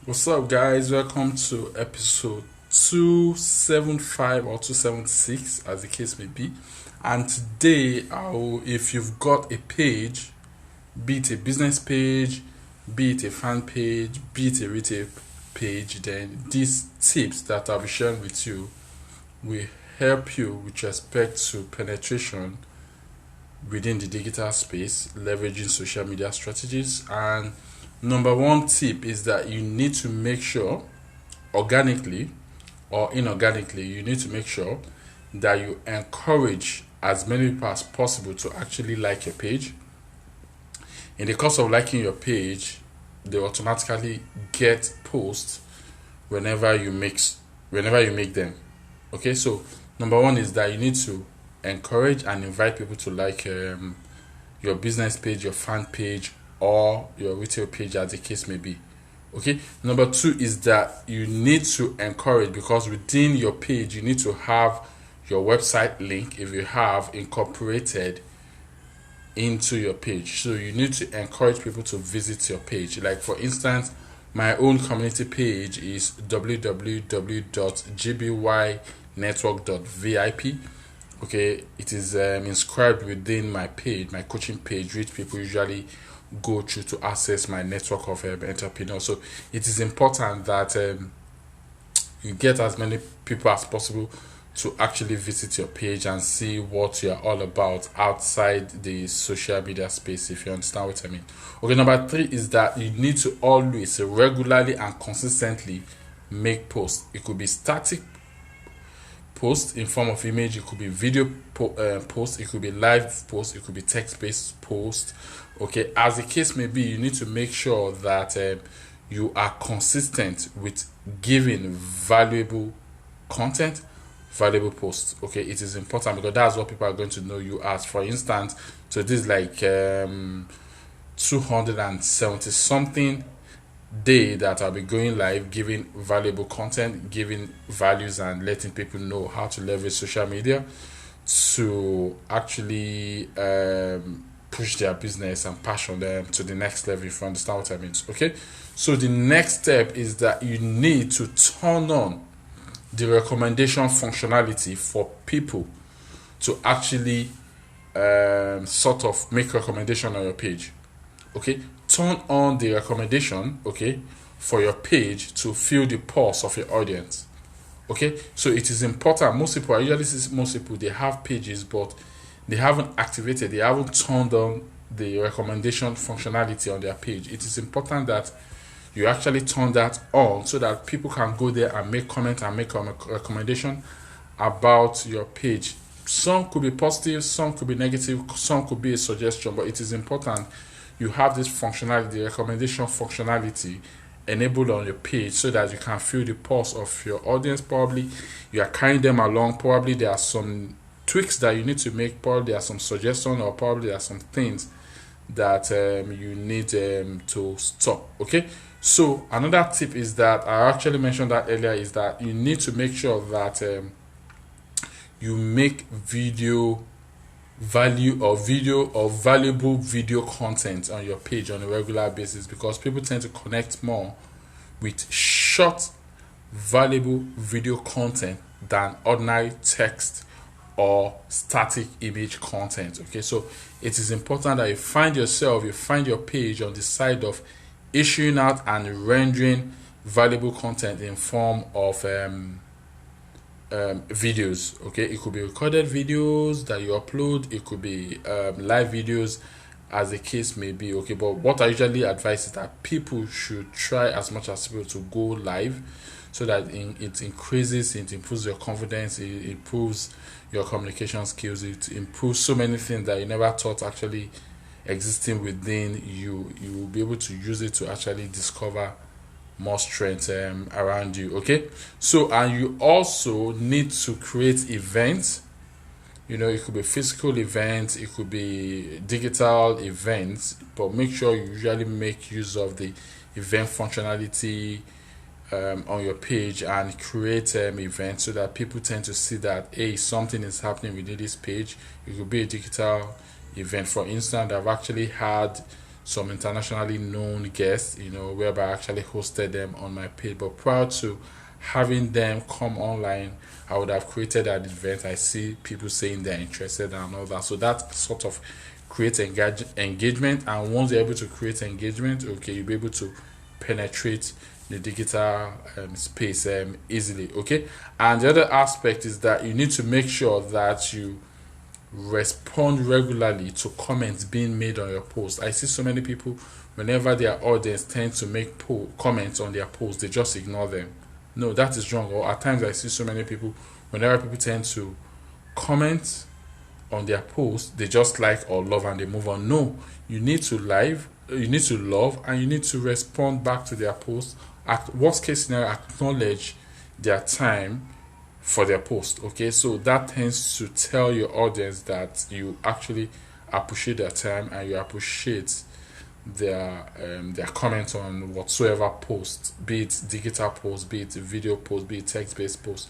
What's up, guys? Welcome to episode 275 or 276, as the case may be. And today, if you've got a page, be it a business page, be it a fan page, be it a retail page, then these tips that I'll be sharing with you will help you with respect to penetration within the digital space, leveraging social media strategies. And number one tip is that you need to make sure, organically or inorganically, you need to make sure that you encourage as many people as possible to actually like your page. In the course of liking your page, they automatically get posts whenever you make them. Okay, so number one is that you need to encourage and invite people to like your business page, your fan page, or your retail page, as the case may be. Okay, number two is that you need to encourage, because within your page you need to have your website link, if you have, incorporated into your page. So you need to encourage people to visit your page. Like, for instance, my own community page is www.gbynetwork.vip. Okay, it is inscribed within my page, my coaching page, which people usually go through to access my network of entrepreneurs. So it is important that you get as many people as possible to actually visit your page and see what you're all about outside the social media space, if you understand what I mean. Okay, number three is that you need to always, regularly and consistently make posts. It could be static post in form of image, it could be video post, it could be live post, it could be text-based post. Okay, as the case may be, you need to make sure that you are consistent with giving valuable content, valuable posts. Okay, it is important because that's what people are going to know you as. For instance, so this is like 270 something day that I'll be going live, giving valuable content, giving values, and letting people know how to leverage social media to actually push their business and passion them to the next level, if you understand what I mean. Okay, so the next step is that you need to turn on the recommendation functionality for people to actually sort of make recommendation on your page. Okay, turn on the recommendation, okay, for your page to feel the pulse of your audience. Okay, so it is important. Most people, I usually see most people, they have pages, but they haven't activated, they haven't turned on the recommendation functionality on their page. It is important that you actually turn that on so that people can go there and make comment and make a recommendation about your page. Some could be positive, some could be negative, some could be a suggestion, but it is important you have this functionality, the recommendation functionality, enabled on your page so that you can feel the pulse of your audience. Probably you are carrying them along, probably there are some tweaks that you need to make, probably there are some suggestions, or probably there are some things that you need to stop. Okay, so another tip is that I actually mentioned that earlier, is that you need to make sure that you make video valuable video content on your page on a regular basis, because people tend to connect more with short, valuable video content than ordinary text or static image content. Okay, so it is important that you find your page on the side of issuing out and rendering valuable content in form of videos. Okay, it could be recorded videos that you upload, it could be live videos, as the case may be. Okay, but what I usually advise is that people should try as much as possible to go live, so that it improves your confidence, it improves your communication skills, it improves so many things that you never thought actually existing within you. You will be able to use it to actually discover more strength around you. Okay, so and you also need to create events. It could be physical events, it could be digital events, but make sure you usually make use of the event functionality on your page and create events, so that people tend to see that something is happening within this page. It could be a digital event. For instance, I've actually had some internationally known guests, whereby I actually hosted them on my page. But prior to having them come online, I would have created an event. I see people saying they're interested and all that. So that sort of creates engagement. And once you're able to create engagement, okay, you'll be able to penetrate the digital space easily. Okay, and the other aspect is that you need to make sure that you respond regularly to comments being made on your post. I see so many people, whenever their audience tend to make comments on their post, they just ignore them. No, that is wrong. Or at times I see so many people, whenever people tend to comment on their post, they just like or love and they move on. No, you need to love, and you need to respond back to their post. At worst case scenario, acknowledge their time for their post. Okay, so that tends to tell your audience that you actually appreciate their time and you appreciate their comments on whatsoever post, be it digital post, be it video post, be it text-based post.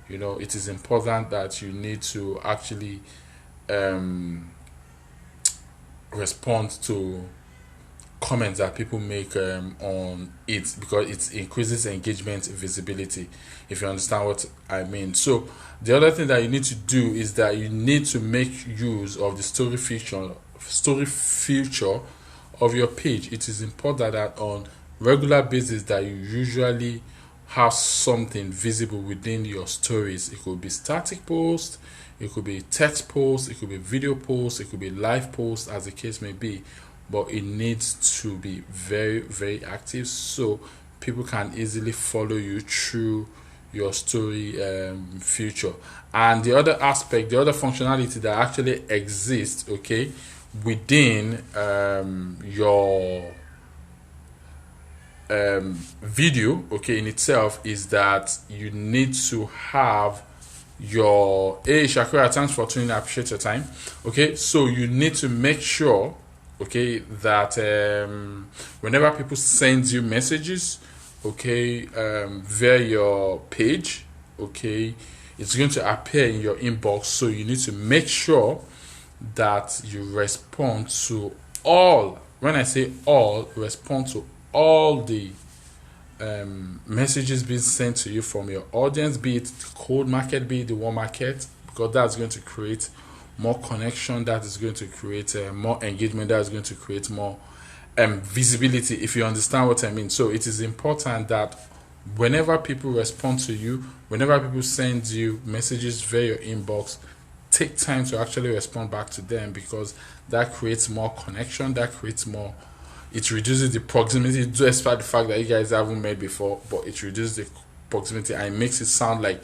It is important that you need to actually respond to comments that people make on it, because it increases engagement, visibility, if you understand what I mean. So the other thing that you need to do is that you need to make use of the story feature of your page. It is important that on regular basis that you usually have something visible within your stories. It could be static post, it could be text post, it could be video post, it could be live post, as the case may be. But it needs to be very, very active so people can easily follow you through your story feature. And the other aspect, the other functionality that actually exists, okay, within your video, okay, in itself, is that you need to have your Shakira, thanks for tuning. I appreciate your time. Okay, so you need to make sure, okay, that whenever people send you messages, okay, via your page, okay, it's going to appear in your inbox. So you need to make sure that you respond to all. When I say all, respond to all the messages being sent to you from your audience, be it the cold market, be it the warm market, because that's going to create more connection, that is going to create more engagement, that is going to create more visibility, if you understand what I mean. So it is important that whenever people respond to you, whenever people send you messages via your inbox, take time to actually respond back to them, because that creates more connection, that creates more, it reduces the proximity, despite the fact that you guys haven't met before, but it reduces the proximity and it makes it sound like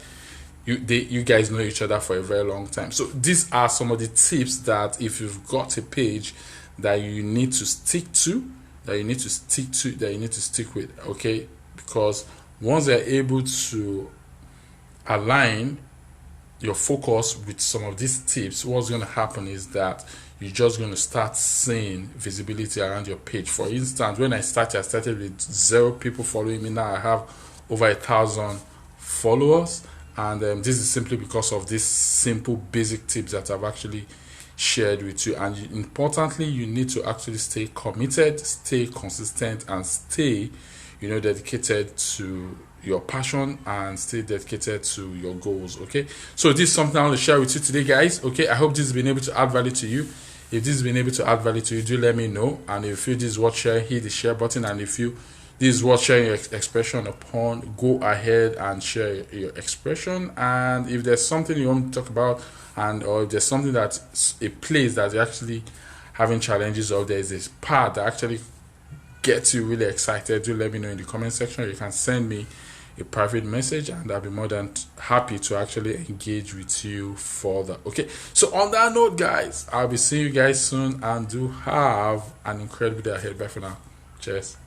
you guys know each other for a very long time. So these are some of the tips that if you've got a page that you need to stick to, that you need to stick with, okay? Because once they're able to align your focus with some of these tips, what's going to happen is that you're just going to start seeing visibility around your page. For instance, when I started with 0 people following me. Now I have over 1,000 followers, and this is simply because of these simple basic tips that I've actually shared with you. And importantly, you need to actually stay committed, stay consistent, and stay dedicated to your passion, and stay dedicated to your goals. Okay, so this is something I want to share with you today, guys. Okay, I hope this has been able to add value to you. If this has been able to add value to you, do let me know. And if you feel this is worth sharing, hit the share button. And if you this is worth sharing your expression upon, go ahead and share your expression. And if there's something you want to talk about, or if there's something that's a place that you're actually having challenges, or there's this part that actually gets you really excited, do let me know in the comment section. You can send me a private message and I'll be more than happy to actually engage with you further. Okay, so on that note, guys, I'll be seeing you guys soon, and do have an incredible day ahead. Bye for now. Cheers.